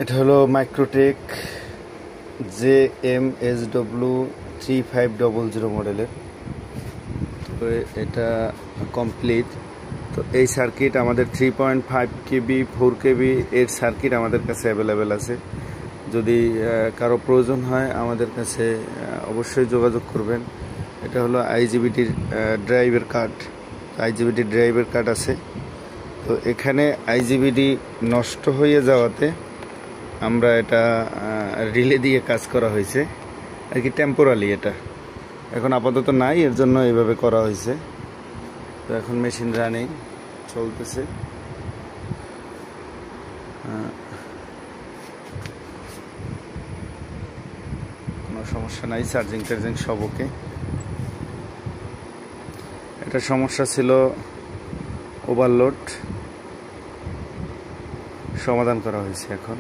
এটা হলো মাইক্রোটেক JMSW3500 মডেলের। তো এটা কমপ্লিট। তো এই সার্কিট আমাদের 3.5 কেবি 4 কেবি এর সার্কিট আমাদের কাছে অ্যাভেলেবেল আছে। যদি কারো প্রয়োজন হয় আমাদের কাছে অবশ্যই যোগাযোগ করবেন। এটা হলো আইজিবিটির ড্রাইভের কার্ড। আইজিবিটির ড্রাইভের কার্ড আছে। তো এখানে আইজিবিটি নষ্ট হয়ে যাওয়াতে আমরা এটা রিলে দিয়ে কাজ করা হয়েছে আর কি, টেম্পোরালি। এটা এখন আপাতত নাই, এর জন্য এইভাবে করা হয়েছে। তো এখন মেশিন রানিং চলতেছে। কোনো সমস্যা নাই, চার্জিং টার্জিং সব ওকে। এটা সমস্যা ছিল ওভারলোড, সমাধান করা হয়েছে এখন।